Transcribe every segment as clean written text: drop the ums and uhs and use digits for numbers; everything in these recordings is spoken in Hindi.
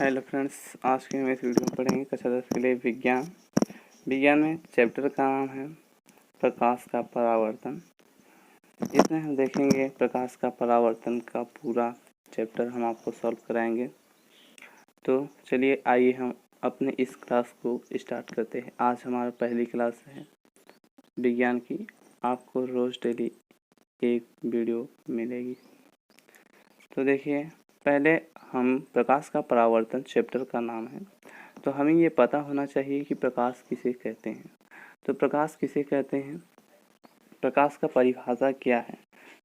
हेलो फ्रेंड्स, आज के हम इस वीडियो में पढ़ेंगे कक्षा 10 के लिए विज्ञान में चैप्टर का नाम है प्रकाश का परावर्तन। इसमें हम देखेंगे प्रकाश का परावर्तन का पूरा चैप्टर हम आपको सॉल्व कराएंगे। तो चलिए आइए हम अपने इस क्लास को स्टार्ट करते हैं। आज हमारा पहली क्लास है विज्ञान की। आपको रोज़ डेली एक वीडियो मिलेगी। तो देखिए, पहले हम प्रकाश का परावर्तन चैप्टर का नाम है, तो हमें ये पता होना चाहिए कि प्रकाश किसे कहते हैं। तो प्रकाश किसे कहते हैं, प्रकाश का परिभाषा क्या है।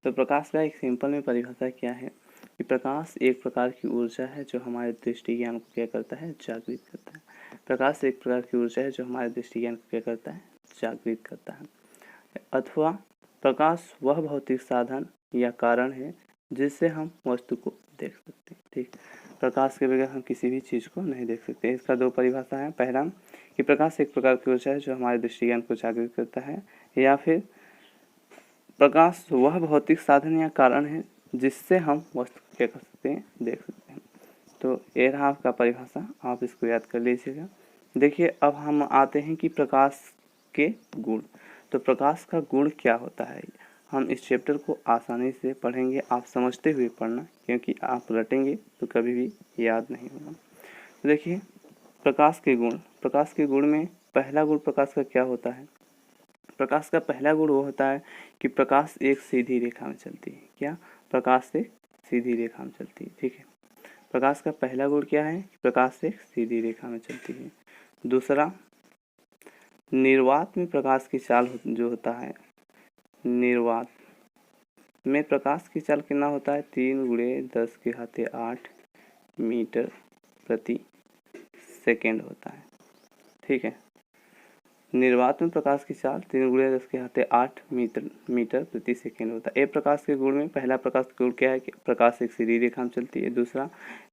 तो प्रकाश का एक सिंपल में परिभाषा क्या है कि प्रकाश एक प्रकार की ऊर्जा है जो हमारे दृष्टि ज्ञान को क्या करता है, जागृत करता है। प्रकाश एक प्रकार की ऊर्जा है जो हमारे दृष्टि ज्ञान को क्या करता है, जागृत करता है। अथवा प्रकाश वह भौतिक साधन या कारण है जिससे हम वस्तु को देख सकते हैं। ठीक, प्रकाश के बगैर हम किसी भी चीज़ को नहीं देख सकते। इसका दो परिभाषा है। पहला कि प्रकाश एक प्रकार की ऊर्जा है जो हमारे दृष्टि ज्ञान को जागृत करता है, या फिर प्रकाश वह भौतिक साधन या कारण है जिससे हम वस्तु को क्या कर सकते हैं, देख सकते हैं। तो ये रहा आपका परिभाषा, आप इसको याद कर लीजिएगा। देखिए, अब हम आते हैं कि प्रकाश के गुण। तो प्रकाश का गुण क्या होता है, हम इस चैप्टर को आसानी से पढ़ेंगे। आप समझते हुए पढ़ना, क्योंकि आप रटेंगे तो कभी भी याद नहीं होगा। तो देखिए, प्रकाश के गुण। प्रकाश के गुण में पहला गुण प्रकाश का क्या होता है। प्रकाश का पहला गुण वो होता है कि प्रकाश एक सीधी रेखा में चलती है। क्या, प्रकाश से सीधी रेखा में चलती है। ठीक है, प्रकाश का पहला गुण क्या है, प्रकाश से सीधी रेखा में चलती है। दूसरा, निर्वात में प्रकाश की चाल जो होता है, निर्वात में प्रकाश की चाल कितना होता है, 3×10⁸ मीटर प्रति सेकेंड होता है। ठीक है, निर्वात में प्रकाश की चाल 3×10⁸ मीटर प्रति सेकेंड होता है। एक प्रकाश के गुण में पहला प्रकाश का गुण क्या है कि प्रकाश एक सीधी रेखा में चलती है। दूसरा,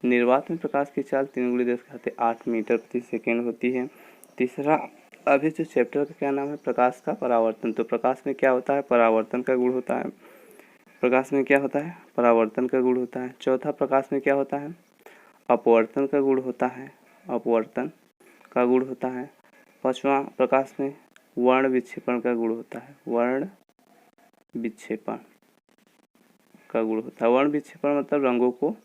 निर्वात में प्रकाश की चाल 3×10⁸ मीटर प्रति सेकेंड होती है। तीसरा, अभी जो चैप्टर का क्या नाम है, प्रकाश का परावर्तन। तो प्रकाश में क्या होता है, परावर्तन का गुण होता है। प्रकाश में क्या होता है, परावर्तन का गुण होता है। चौथा, प्रकाश में क्या होता है, अपवर्तन का गुण होता है, अपवर्तन का गुण होता है। पांचवा, प्रकाश में वर्ण विक्षेपण का गुण होता है, वर्ण विक्षेपण का गुण होता है। वर्ण विक्षेपण मतलब रंगों को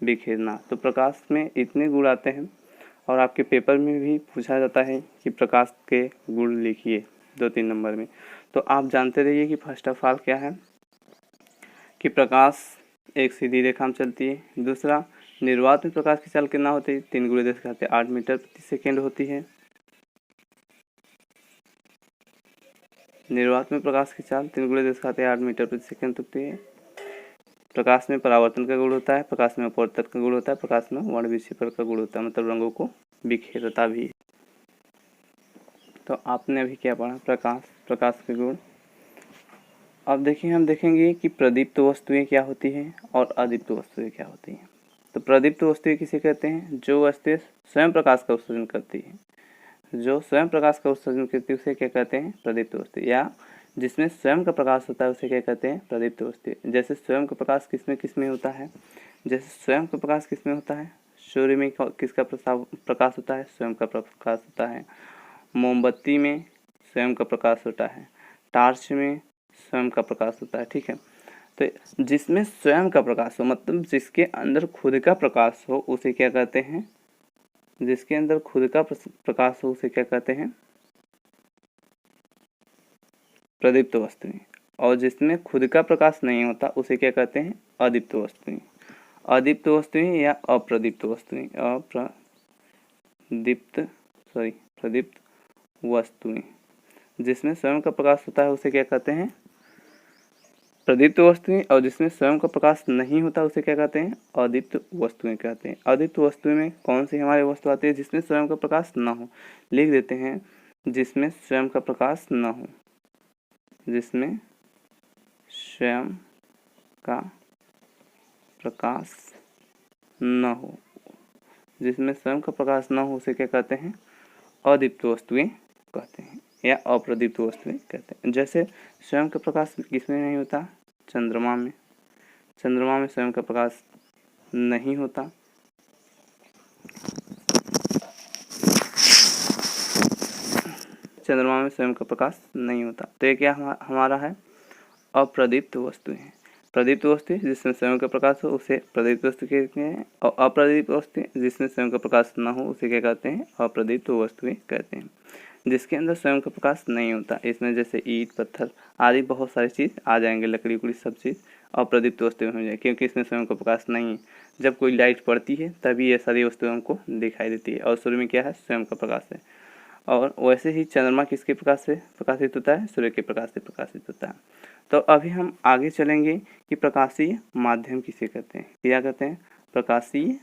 बिखेरना। तो प्रकाश में इतने गुण आते हैं, और आपके पेपर में भी पूछा जाता है कि प्रकाश के गुण लिखिए 2-3 नंबर में। तो आप जानते रहिए कि फर्स्ट ऑफ ऑल क्या है कि प्रकाश एक सीधी रेखा में चलती है। दूसरा, निर्वात में प्रकाश की चाल कितना होती है, 3×10⁸ मीटर प्रति सेकेंड होती है। निर्वात में प्रकाश की चाल 3×10⁸ मीटर प्रति सेकेंड होती है। प्रकाश में परावर्तन का गुण होता है, प्रकाश में अपवर्तन का गुण होता है, प्रकाश में वर्ण विक्षेपण का गुण होता है, मतलब रंगों को बिखेरता भी है। तो आपने अभी क्या पढ़ा, प्रकाश के गुण। अब देखिए, हम देखेंगे कि प्रदीप्त वस्तुएं क्या होती हैं और अदीप्त वस्तुएं क्या होती हैं। तो प्रदीप्त वस्तुएं किसे कहते हैं, जो वस्तुएं स्वयं प्रकाश का उत्सर्जन करती है। जो स्वयं प्रकाश का उत्सर्जन करती है उसे क्या कहते हैं, प्रदीप्त वस्तु। या जिसमें स्वयं का प्रकाश होता है उसे क्या कहते हैं, प्रदीप्त वस्तु। जैसे स्वयं का प्रकाश किसमें होता है, जैसे स्वयं का प्रकाश किसमें होता है, सूर्य में किसका प्रकाश होता है, स्वयं का प्रकाश होता है। मोमबत्ती में स्वयं का प्रकाश होता है। टार्च में स्वयं का प्रकाश होता है। ठीक है, तो जिसमें स्वयं का प्रकाश हो, मतलब जिसके अंदर खुद का प्रकाश हो, उसे क्या कहते हैं, जिसके अंदर खुद का प्रकाश हो उसे क्या कहते हैं, प्रदीप्त वस्तुएं। और जिसमें खुद का प्रकाश नहीं होता उसे क्या कहते हैं, अदीप्त वस्तुएं। अदीप्त वस्तुएं या अप्रदीप्त वस्तुएं, प्रदीप्त वस्तुएं। जिसमें स्वयं का प्रकाश होता है उसे क्या कहते हैं, प्रदीप्त वस्तुएं। और जिसमें स्वयं का प्रकाश नहीं होता उसे क्या कहते हैं, अदीप्त वस्तुएं कहते हैं। अदीप्त वस्तुएं में कौन सी हमारी वस्तु आती है, जिसमें स्वयं का प्रकाश न हो। लिख देते हैं, जिसमें स्वयं का प्रकाश न हो, जिसमें स्वयं का प्रकाश न हो, जिसमें स्वयं का प्रकाश न हो उसे क्या कहते हैं, अदीप्त वस्तुएं कहते हैं या अप्रदीप्त वस्तुएं कहते हैं। जैसे स्वयं का प्रकाश किसमें नहीं होता, चंद्रमा में। चंद्रमा में स्वयं का प्रकाश नहीं होता। चंद्रमा में स्वयं का प्रकाश नहीं होता। तो ये क्या हमारा है, अप्रदीप्त वस्तु है। प्रदीप्त वस्तु जिसमें स्वयं का प्रकाश हो उसे प्रदीप्त वस्तु कहते हैं, और अप्रदीप्त वस्तु जिसमें स्वयं का प्रकाश न हो उसे क्या कहते हैं, अप्रदीप्त वस्तुएं कहते हैं। जिसके अंदर स्वयं का प्रकाश नहीं होता, इसमें जैसे ईंट पत्थर आदि बहुत सारी चीज़ आ जाएंगे, लकड़ी उकड़ी सब चीज़ अप्रदीप्त वस्तु में हो जाए, क्योंकि इसमें स्वयं का प्रकाश नहीं है। जब कोई लाइट पड़ती है तभी ये सारी वस्तुएं हमको दिखाई देती है, और सूर्य में क्या है, स्वयं का प्रकाश है। और वैसे ही चंद्रमा किसके प्रकाश से प्रकाशित होता है, सूर्य के प्रकाश से प्रकाशित होता है। तो अभी हम आगे चलेंगे कि प्रकाशीय माध्यम किसे कहते हैं। क्या कहते हैं, प्रकाशीय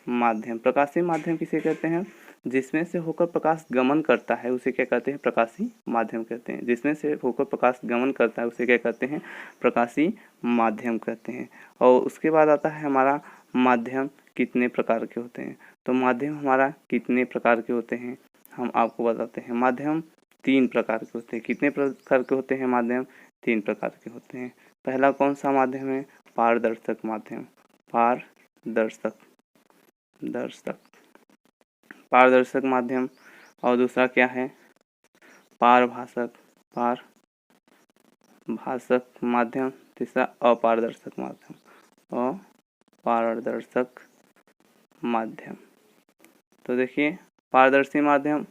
माध्यम। प्रकाशीय माध्यम किसे कहते हैं, जिसमें से होकर प्रकाश गमन करता है उसे क्या कहते हैं, प्रकाशीय माध्यम कहते हैं। जिसमें से होकर प्रकाश गमन करता है उसे क्या कहते हैं, प्रकाशीय माध्यम कहते हैं। और उसके बाद आता है हमारा माध्यम कितने प्रकार के होते हैं। तो माध्यम हमारा कितने प्रकार के होते हैं हम आपको बताते हैं। माध्यम 3 प्रकार के होते हैं। कितने प्रकार के होते हैं माध्यम, 3 प्रकार के होते हैं। पहला कौन सा माध्यम है, पारदर्शक माध्यम। पारदर्शक माध्यम। और दूसरा क्या है, पारभासक माध्यम। तीसरा अपारदर्शक माध्यम। तो देखिए, पारदर्शी माध्यम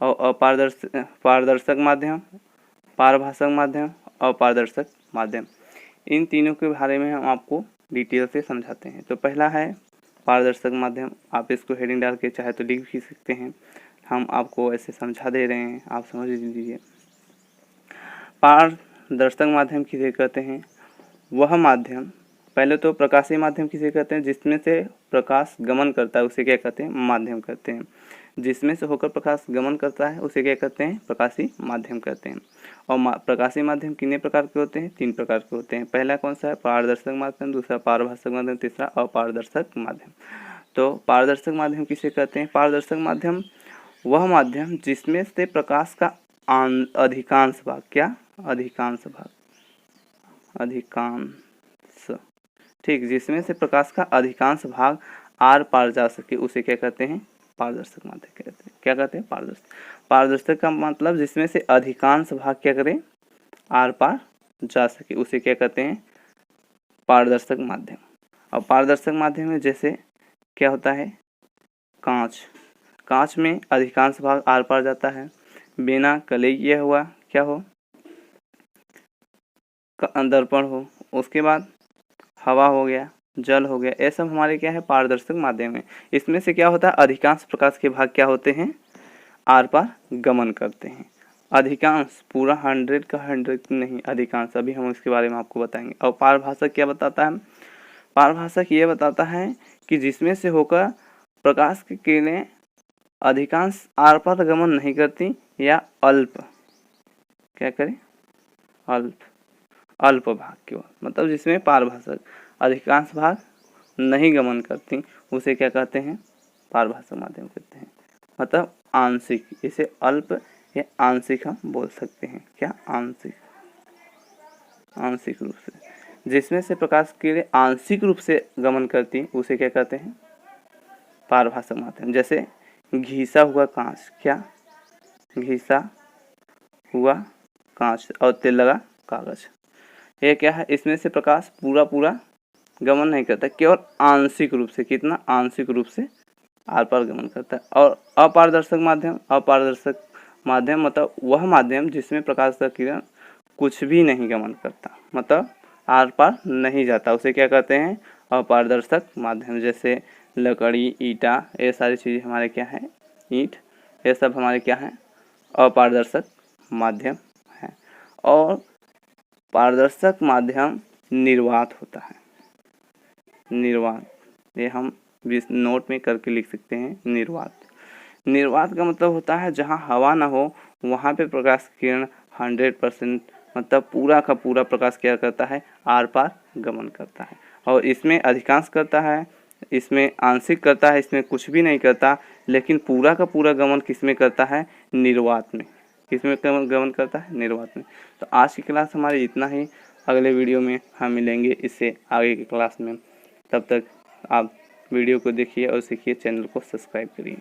और पारदर्शक माध्यम, पारभासक माध्यम, अपारदर्शक माध्यम, इन तीनों के बारे में हम आपको डिटेल से समझाते हैं। तो पहला है पारदर्शक माध्यम। आप इसको हेडिंग डाल के चाहे तो लिख भी सकते हैं, हम आपको ऐसे समझा दे रहे हैं, आप समझ लीजिए। पारदर्शक माध्यम किसे कहते हैं, वह माध्यम, पहले तो प्रकाशीय माध्यम किसे कहते हैं, जिसमें से प्रकाश गमन करता है उसे क्या कहते हैं, माध्यम कहते हैं। जिसमें से होकर प्रकाश गमन करता है उसे क्या कहते हैं, प्रकाशीय माध्यम कहते हैं। और प्रकाशीय माध्यम कितने प्रकार के होते हैं, 3 प्रकार के होते हैं। पहला कौन सा है, पारदर्शक माध्यम। दूसरा पारभासक माध्यम। तीसरा अपारदर्शक माध्यम। तो पारदर्शक माध्यम किसे कहते हैं, पारदर्शक माध्यम वह माध्यम जिसमें से प्रकाश का अधिकांश भाग, क्या, अधिकांश, ठीक, जिसमें से प्रकाश का अधिकांश भाग आर पार जा सके उसे क्या कहते हैं, पारदर्शक माध्यम कहते हैं। क्या कहते हैं, पारदर्शक का मतलब जिसमें से अधिकांश भाग क्या करें, आर पार जा सके उसे क्या कहते हैं, पारदर्शक माध्यम। और पारदर्शक माध्यम में जैसे क्या होता है, कांच में अधिकांश भाग आर पार जाता है। बिना कलई यह हुआ क्या हो, दर्पण हो। उसके बाद हवा हो गया, जल हो गया, ये सब हमारे क्या है, पारदर्शक माध्यम है। इसमें से क्या होता है, अधिकांश प्रकाश के भाग क्या होते हैं, आर पार गमन करते हैं। अधिकांश, पूरा 100 का 100 नहीं, अधिकांश, अभी हम इसके बारे में आपको बताएंगे। और पारभासक क्या बताता है, पारभासक ये बताता है कि जिसमें से होकर प्रकाश की किरणें अधिकांश आर पार गमन नहीं करती या अल्प, क्या करें, अल्प भाग की ओर, मतलब जिसमें पारभासक अधिकांश भाग नहीं गमन करती उसे क्या कहते हैं, पारभासक माध्यम कहते हैं। मतलब आंशिक, इसे अल्प या आंशिक हम बोल सकते हैं। क्या, आंशिक रूप से, जिसमें से प्रकाश किरणें आंशिक रूप से गमन करती उसे क्या कहते हैं, पारभासक माध्यम। जैसे घिसा हुआ कांच, क्या, घिसा हुआ कांच और तेल लगा कागज, ये क्या है, इसमें से प्रकाश पूरा गमन नहीं करता, केवल आंशिक रूप से, कितना, आंशिक रूप से आर पार गमन करता है। और अपारदर्शक माध्यम मतलब वह माध्यम जिसमें प्रकाश का किरण कुछ भी नहीं गमन करता, मतलब आर पार नहीं जाता, उसे क्या कहते हैं, अपारदर्शक माध्यम। जैसे लकड़ी, ईंटा, ये सारी चीज़ें हमारे क्या है, ईंट, ये सब हमारे क्या है, अपारदर्शक माध्यम है। और पारदर्शक माध्यम निर्वात होता है। निर्वात, ये हम नोट में करके लिख सकते हैं, निर्वात का मतलब होता है जहाँ हवा ना हो वहाँ पे प्रकाश किरण 100% मतलब पूरा का पूरा प्रकाश क्या करता है, आर पार गमन करता है। और इसमें अधिकांश करता है, इसमें आंशिक करता है, इसमें कुछ भी नहीं करता, लेकिन पूरा का पूरा गमन किसमें करता है, निर्वात में। किसमें गमन करता है, निर्वात में। तो आज की क्लास हमारी इतना ही, अगले वीडियो में हम मिलेंगे इससे आगे की क्लास में। तब तक आप वीडियो को देखिए और सीखिए, चैनल को सब्सक्राइब करिए।